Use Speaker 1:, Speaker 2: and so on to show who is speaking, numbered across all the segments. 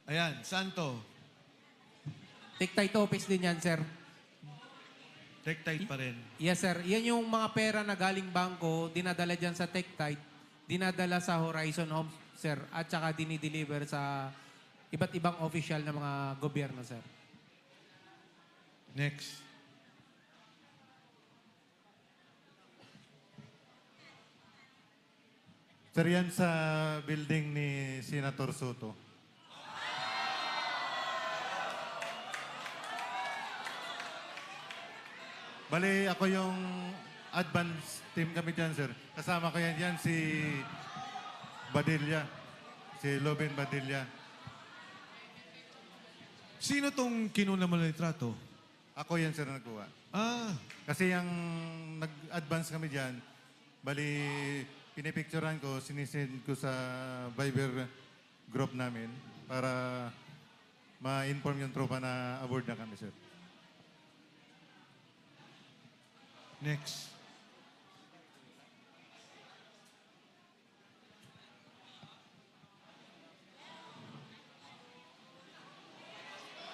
Speaker 1: Ayan, Santo.
Speaker 2: Take-tight office din yan, sir.
Speaker 1: Take-tight pa rin.
Speaker 2: Yes, sir. Yan yung mga pera na galing bangko, dinadala dyan sa take-tight, dinadala sa Horizon Homes, sir, at saka dinideliver sa iba't ibang official na mga gobyerno, sir.
Speaker 1: Next.
Speaker 3: Sir, yan sa building ni Senator Soto. Bali, ako yung advance team kami dyan, sir. Kasama ko yan si Badilla. Si Loben Badilla.
Speaker 1: Sino tong kinuna mo ng litrato?
Speaker 3: Ako yan, sir, na nagkuha.
Speaker 1: Ah,
Speaker 3: Kasi yung nag-advance kami dyan, bali, pinipicturean ko, sinisend ko sa Viber group namin para ma-inform yung tropa na aboard na kami, sir.
Speaker 1: next.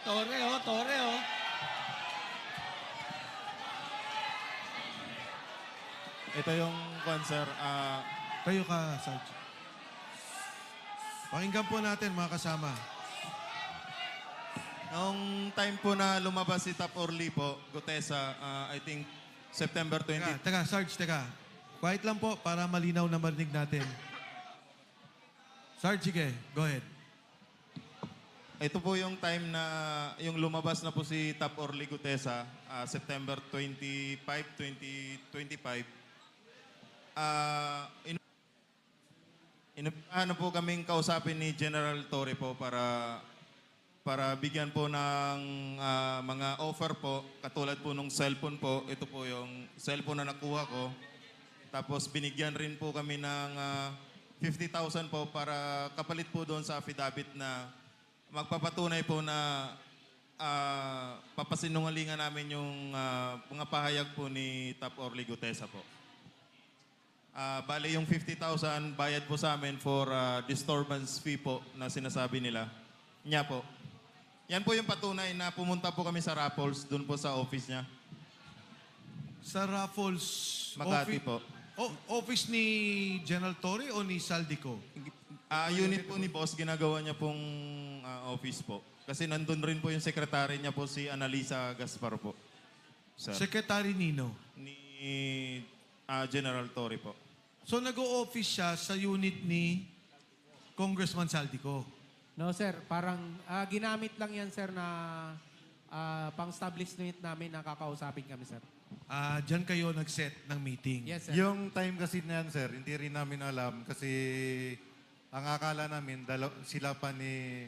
Speaker 4: Tore, oh, tore, oh.
Speaker 5: Ito yung concert.
Speaker 1: Tayo ka, Sarge. Pakinggan po natin, mga kasama.
Speaker 5: Noong time po na lumabas si Tap Orly po, Gutesa, I think September 20.
Speaker 1: Teka, Sarge, teka. Quiet lang po para malinaw na marinig natin. Sarge, sige. Go ahead.
Speaker 5: Ito po yung time na yung lumabas na po si Tap Orly Gutesa, September 25, 2025. Ano po kaming kausapin ni General Torre po para bigyan po ng mga offer po, katulad po nung cellphone po. Ito po yung cellphone na nakuha ko. Tapos binigyan rin po kami ng 50,000 po para kapalit po doon sa affidavit na magpapatunay po na papasinungalingan namin yung mga pahayag po ni Tap Orly Gutesa po. Bale yung 50,000 bayad po sa amin for disturbance fee po na sinasabi nila. Niya po. Yan po yung patunay na pumunta po kami sa Raffles, doon po sa office niya.
Speaker 1: Sa Raffles...
Speaker 5: Makati po.
Speaker 1: Office ni General Torre o ni Saldico?
Speaker 5: Unit po ni boss, ginagawa niya pong office po. Kasi nandun rin po yung secretary niya po, si Analisa Gaspar po. Sir.
Speaker 1: Secretary Nino.
Speaker 5: Ni General Torre po.
Speaker 1: So nag-o-office siya sa unit ni Congressman Saldico.
Speaker 2: No, sir. Parang ginamit lang yan, sir, na pang-establishment namin na kakausapin kami, sir.
Speaker 1: Diyan kayo nag-set ng meeting.
Speaker 2: Yes, sir.
Speaker 3: Yung time kasi na yan, sir, hindi rin namin alam kasi ang akala namin sila pa ni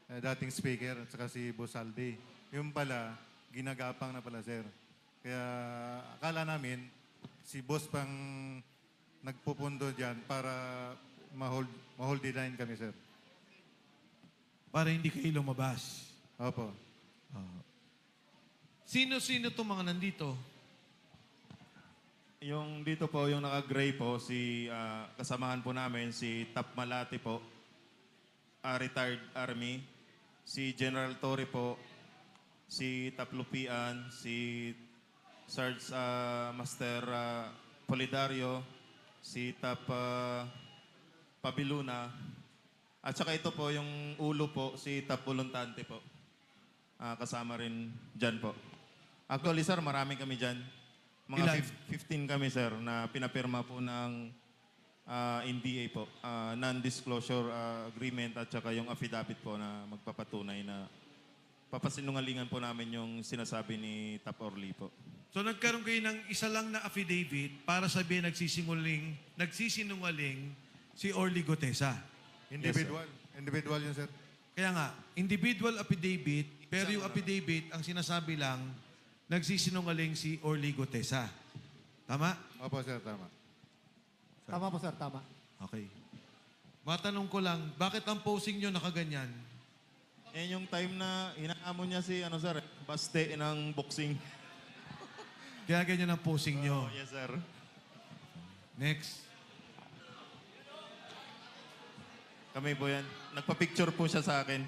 Speaker 3: dating speaker at saka si Boss Aldi. Yung pala, ginagapang na pala, sir. Kaya akala namin si Boss pang nagpupundo dyan para ma-hold the line kami, sir.
Speaker 1: Para hindi kayo lumabas.
Speaker 3: Opo.
Speaker 1: Sino-sino itong mga nandito?
Speaker 5: Yung dito po, yung naka-gray po, kasamahan po namin, si Tap Malati po, retired Army, si General Torre po, si Tap Lupian, si Sarge Master Polidario, si Tap Pabiluna, at saka ito po, yung ulo po, si Tap Voluntante po. Kasama rin dyan po. Actually, sir, marami kami dyan. Mga
Speaker 1: Ilan?
Speaker 5: 15 kami, sir, na pinapirma po ng NDA po. Non-disclosure agreement at saka yung affidavit po na magpapatunay na papasinungalingan po namin yung sinasabi ni Tap Orly po.
Speaker 1: So nagkaroon kayo ng isa lang na affidavit para sabihin nagsisinungaling si Orly Gutesa.
Speaker 3: Individual. Individual yun, sir.
Speaker 1: Kaya nga, individual affidavit, pero yung affidavit, ang sinasabi lang, nagsisinungaling si Orly Gutesa. Tama?
Speaker 3: Opo, sir, tama.
Speaker 4: Tama po, sir, tama.
Speaker 1: Okay. Matanong ko lang, bakit ang posing nyo nakaganyan?
Speaker 5: Yan yung time na inaamon niya si, sir, baste ng boxing.
Speaker 1: Kaya ganyan ang posing nyo.
Speaker 5: Oh, yes, sir.
Speaker 1: Next.
Speaker 5: Kami po yan. Nagpa-picture po siya sa akin.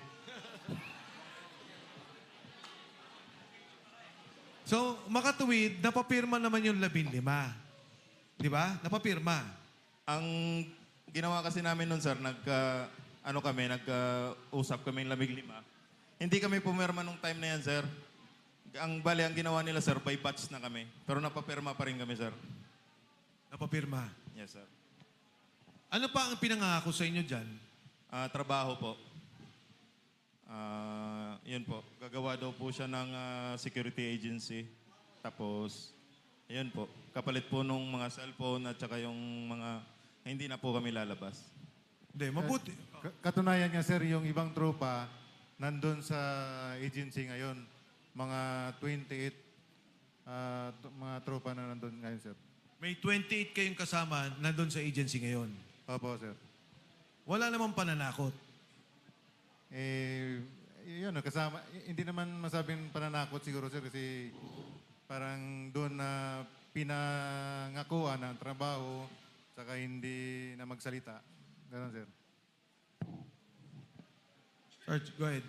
Speaker 1: So, makatuwid, napapirma naman yung 15. Di ba? Napapirma.
Speaker 5: Ang ginawa kasi namin nun, sir, nagka-usap kami lamig lima. Hindi kami pumirma nung time na yan, sir. Ang ginawa nila, sir, by batch na kami. Pero napapirma pa rin kami, sir.
Speaker 1: Napapirma.
Speaker 5: Yes, sir.
Speaker 1: Ano pa ang pinangako sa inyo dyan?
Speaker 5: Trabaho po. Yun po. Gagawa daw po siya ng security agency. Tapos, yun po. Kapalit po nung mga cellphone at saka yung mga hindi na po kami lalabas.
Speaker 1: Hindi, mabuti.
Speaker 3: Katunayan nga sir, yung ibang tropa nandun sa agency ngayon. Mga 28 mga tropa na nandun ngayon sir.
Speaker 1: May 28 kayong kasama nandun sa agency ngayon.
Speaker 3: Opo sir.
Speaker 1: Wala namang pananakot.
Speaker 3: Yun, kasama, hindi naman masabing pananakot siguro sir kasi parang doon na pinangakuan ng trabaho saka hindi na magsalita. Ganun sir.
Speaker 1: Sarge, go ahead.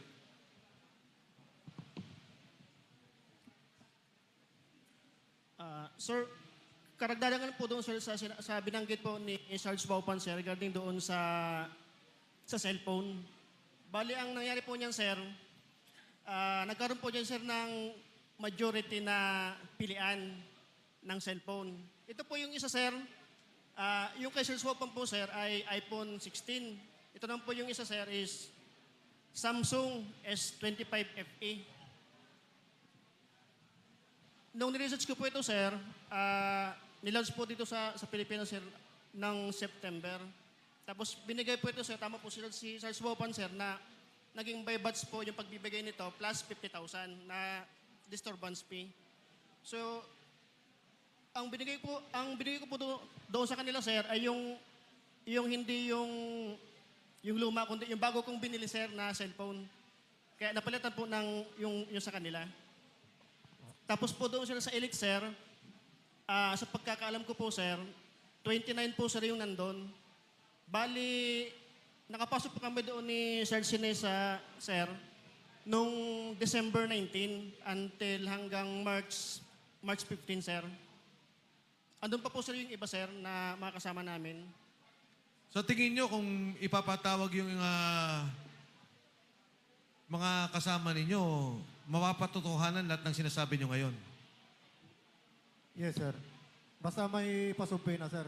Speaker 6: Sir, karagdagan po doon sir, sa binanggit po ni Sarge Baupan sir regarding doon sa cellphone. Bali, ang nangyari po niyan sir, nagkaroon po niyan sir ng majority na pilian ng cellphone. Ito po yung isa sir, yung kay Sarge Baupan po sir ay iPhone 16. Ito naman po yung isa sir is Samsung S25 FE. Nung niresearch ko po ito, sir, nilaunch po dito sa Pilipinas, sir, ng September. Tapos binigay po ito, sir, tama po si Sarge Baupan, sir, na naging by batch po yung pagbibigay nito plus 50,000 na disturbance fee. So, ang binigay ko po doon sa kanila, sir, ay yung hindi yung luma, kundi yung bago kong binili, sir, na cellphone. Kaya napalitan po ng yung sa kanila. Tapos po doon sila sa Elite, sir, sa pagkakaalam ko po, sir, 29 po sir yung nandun. Bali, nakapasok po kami doon ni Sir Sinesa, sir, nung December 19 until hanggang March 15, sir. Andun pa po sir yung iba, sir, na mga kasama namin.
Speaker 1: Sa tingin nyo, kung ipapatawag yung mga kasama ninyo, mapapatotohanan lahat ng sinasabi nyo ngayon?
Speaker 4: Yes, sir. Basta may pasumpi na, sir.